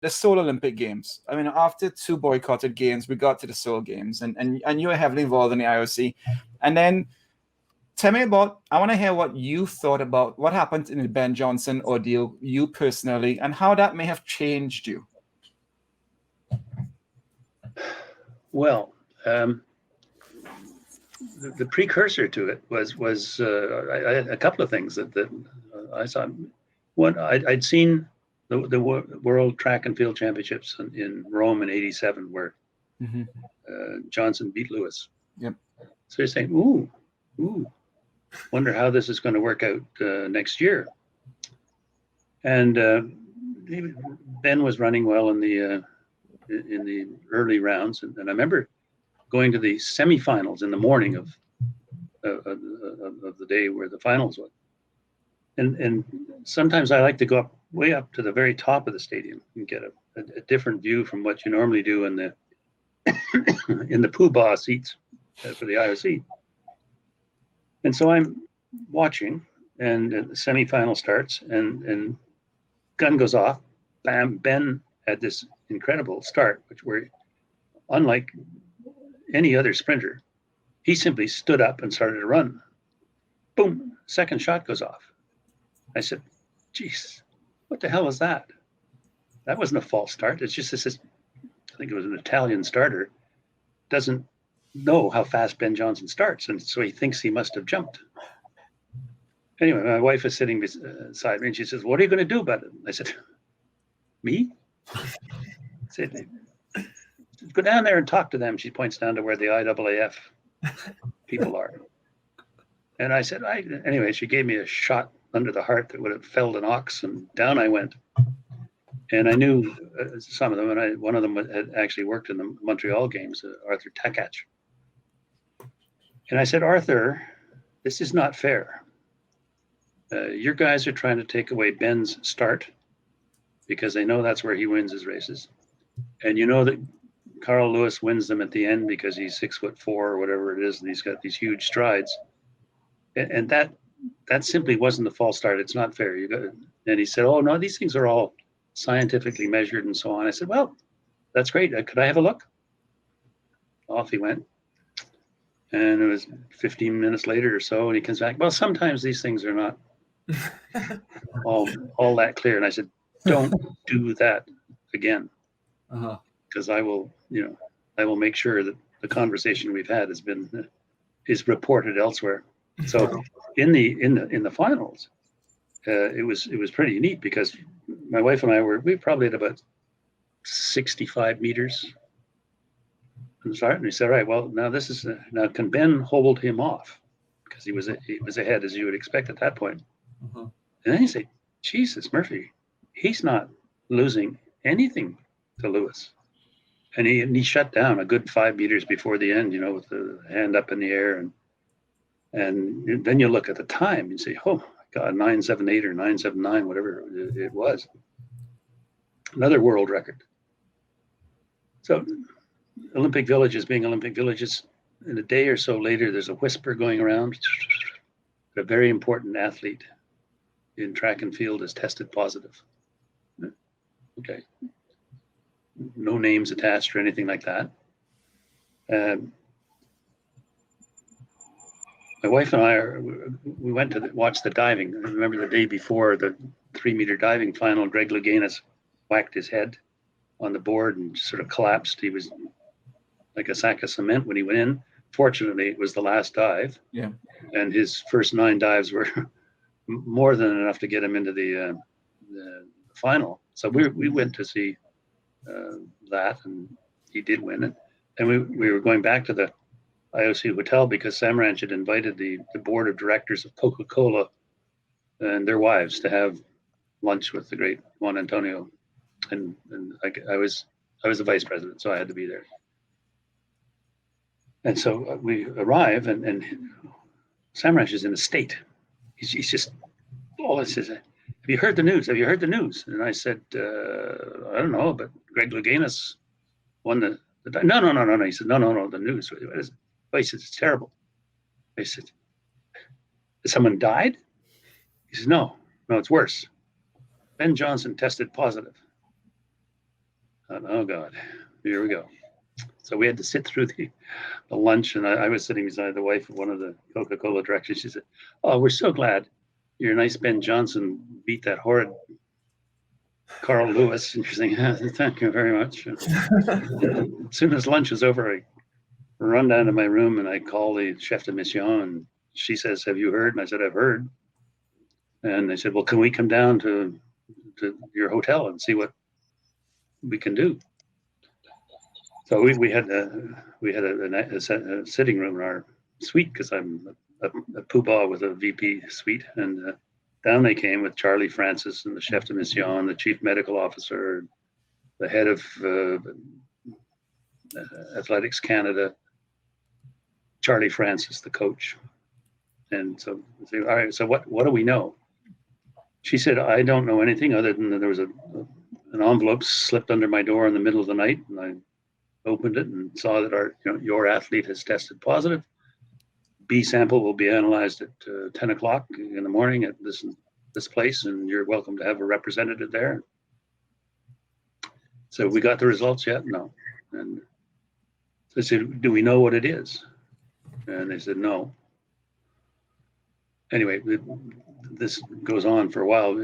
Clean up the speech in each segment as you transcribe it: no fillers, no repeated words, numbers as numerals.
the Seoul Olympic Games. I mean, after 2 boycotted games, we got to the Seoul Games, and you were heavily involved in the IOC. And then tell me about, I want to hear what you thought about what happened in the Ben Johnson ordeal, you personally, and how that may have changed you. Well, the precursor to it was I had a couple of things that I saw. One, I'd seen the World Track and Field Championships in Rome in '87, where Johnson beat Lewis. Yep. So you're saying, ooh, wonder how this is going to work out next year. And Ben was running well in the early rounds, and I remember going to the semifinals in the morning of the day where the finals was. And sometimes I like to go up way up to the very top of the stadium and get a different view from what you normally do in the in the poobah seats for the IOC. And so I'm watching, and the semifinal starts, and gun goes off. Bam! Ben had this incredible start, which were unlike any other sprinter. He simply stood up and started to run. Boom! Second shot goes off. I said, geez, what the hell was that? That wasn't a false start. It's just this, I think it was an Italian starter, doesn't know how fast Ben Johnson starts. And so he thinks he must have jumped. Anyway, my wife is sitting beside me and she says, what are you going to do about it? I said, me? I said, go down there and talk to them. She points down to where the IAAF people are. And I said, anyway, she gave me a shot under the heart that would have felled an ox, and down I went. And I knew some of them, and one of them had actually worked in the Montreal games, Arthur Takach. And I said, Arthur, this is not fair. Your guys are trying to take away Ben's start because they know that's where he wins his races. And you know that Carl Lewis wins them at the end because he's 6'4" or whatever it is, and he's got these huge strides. And that simply wasn't the false start. It's not fair. And he said, oh, no, these things are all scientifically measured and so on. I said, well, that's great. Could I have a look? Off he went. And it was 15 minutes later or so, and he comes back. Well, sometimes these things are not all that clear. And I said, don't do that again. Because I will make sure that the conversation we've had is reported elsewhere. So in the finals, it was pretty neat because my wife and I we probably at about 65 meters from the start, and we said, all right, well, now can Ben hold him off because he was ahead as you would expect at that point. And then you say, Jesus, Murphy, he's not losing anything to Lewis, and he shut down a good 5 meters before the end, with the hand up in the air, and then you look at the time and say, oh my God, 9:78 or 9:79, whatever it was. Another world record. So Olympic villages being Olympic villages, in a day or so later, there's a whisper going around. A very important athlete in track and field is tested positive. Okay. No names attached or anything like that. My wife and I we went to watch the diving. I remember the day before the 3-meter diving final, Greg Louganis whacked his head on the board and sort of collapsed. He was like a sack of cement when he went in. Fortunately, it was the last dive. Yeah. And his first 9 dives were more than enough to get him into the final. So we went to see that, and he did win it. And we were going back to the IOC hotel because Sam Ranch had invited the board of directors of Coca-Cola and their wives to have lunch with the great Juan Antonio, and I was the vice president, so I had to be there. And so we arrive, and Sam Ranch is in a state. He's just, he says, have you heard the news? Have you heard the news? And I said, I don't know, but Greg Louganis won the no. He said, no, the news. What is it? Oh, he said, it's terrible. I said, someone died? He says, no, it's worse. Ben Johnson tested positive. thought, oh God, here we go. So we had to sit through the lunch, and I was sitting beside the wife of one of the Coca-Cola directors. She said, oh, we're so glad your nice Ben Johnson beat that horrid Carl Lewis. And she's saying, thank you very much. As soon as lunch was over, I run down to my room and I call the chef de mission, and she says, have you heard? And I said, I've heard. And they said, well, can we come down to your hotel and see what we can do? So we had a sitting room in our suite, because I'm a poobah with a VP suite, and down they came with Charlie Francis and the chef de mission, the chief medical officer, the head of Athletics Canada, Charlie Francis, the coach. And so, all right, so what do we know? She said, I don't know anything other than that there was an envelope slipped under my door in the middle of the night, and I opened it and saw that your athlete has tested positive. B sample will be analyzed at 10 o'clock in the morning at this place, and you're welcome to have a representative there. So we got the results yet? No. And I said, do we know what it is? And they said, no. Anyway, this goes on for a while.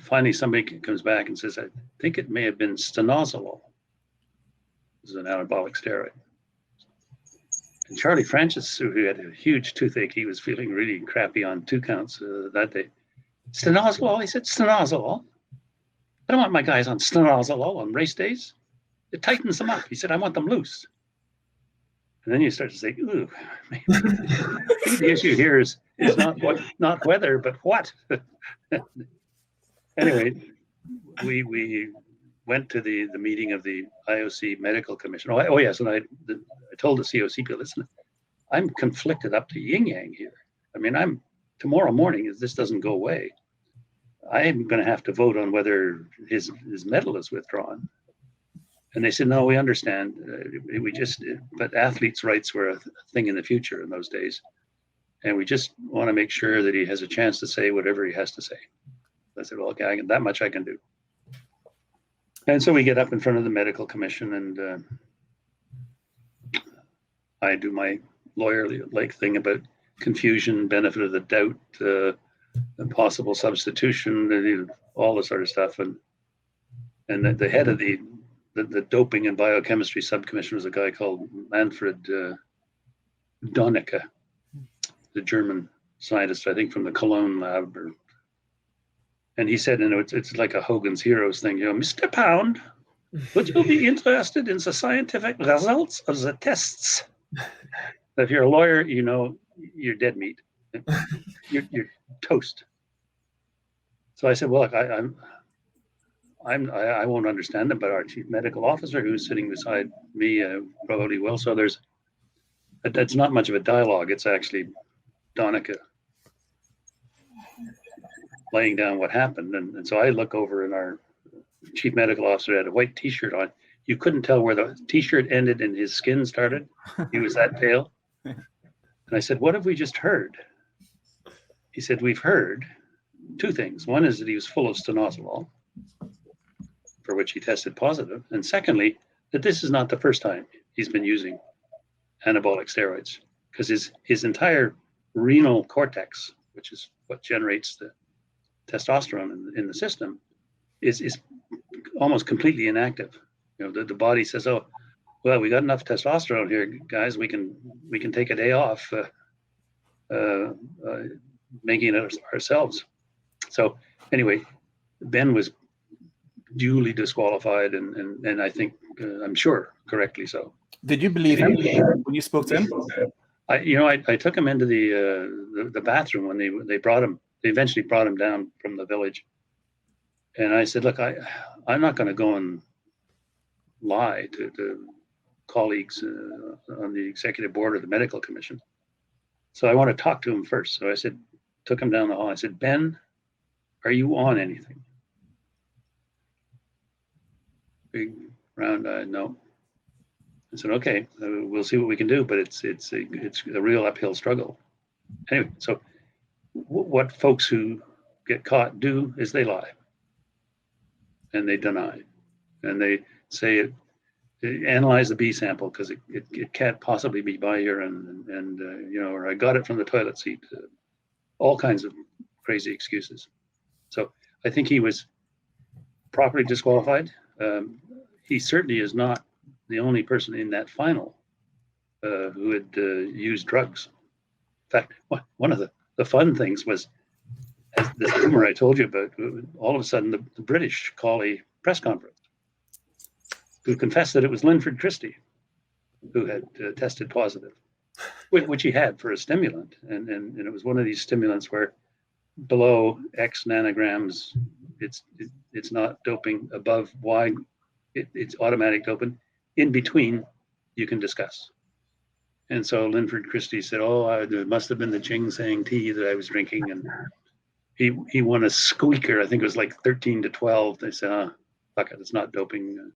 Finally, somebody comes back and says, I think it may have been stanozolol. This is an anabolic steroid. And Charlie Francis, who had a huge toothache, he was feeling really crappy on 2 counts that day. Stanozolol? He said, stanozolol? I don't want my guys on stanozolol on race days. It tightens them up. He said, I want them loose. And then you start to say, ooh, maybe the issue here is not whether, but what. Anyway, we went to the meeting of the IOC Medical Commission. Oh yes, and I told the COC people, listen, I'm conflicted up to yin yang here. I mean, tomorrow morning, if this doesn't go away, I'm going to have to vote on whether his medal is withdrawn. And they said, no, we understand. But athletes' rights were a thing in the future in those days. And we just want to make sure that he has a chance to say whatever he has to say. I said, well, okay, that much I can do. And so we get up in front of the medical commission, and I do my lawyer-like thing about confusion, benefit of the doubt, possible substitution, all this sort of stuff. And the head of the doping and biochemistry subcommission was a guy called Manfred Donecke, the German scientist, I think from the Cologne lab. And he said, it's like a Hogan's Heroes thing, Mr. Pound, would you be interested in the scientific results of the tests? If you're a lawyer, you're dead meat. You're toast. So I said, well, look, I won't understand them, but our chief medical officer, who's sitting beside me, probably will. So that's not much of a dialogue. It's actually Donecke laying down what happened. And so I look over, and our chief medical officer had a white T-shirt on. You couldn't tell where the T-shirt ended and his skin started. He was that pale. And I said, what have we just heard? He said, we've heard 2 things. One is that he was full of stanozolol, for which he tested positive. And secondly, that this is not the first time he's been using anabolic steroids, because his entire renal cortex, which is what generates the testosterone in the system, is almost completely inactive. The body says, oh, well, we got enough testosterone here, guys. We can take a day off making it ourselves. So anyway, Ben was duly disqualified, and I think I'm sure correctly so. Did you believe him when you spoke to him? I took him into the bathroom when they brought him. They eventually brought him down from the village, and I said, look, I'm not going to go and lie to colleagues on the executive board of the medical commission. So I want to talk to him first. So I took him down the hall. I said, Ben, are you on anything? Big round eye, no. I said, okay, we'll see what we can do, but it's a real uphill struggle. Anyway, so what folks who get caught do is they lie and they deny. and they say analyze the B sample because it can't possibly be by urine, and or I got it from the toilet seat. All kinds of crazy excuses. So I think he was properly disqualified. He certainly is not the only person in that final who had used drugs. In fact, one of the fun things was, as this rumor I told you about, all of a sudden the British call a press conference who confessed that it was Linford Christie who had tested positive, which he had for a stimulant. And it was one of these stimulants where below X nanograms, it's not doping. Above Y, it's automatic doping. In between, you can discuss. And so Linford Christie said, it must have been the Ginseng tea that I was drinking. And he won a squeaker. I think it was like 13-12. They said, fuck it, it's not doping.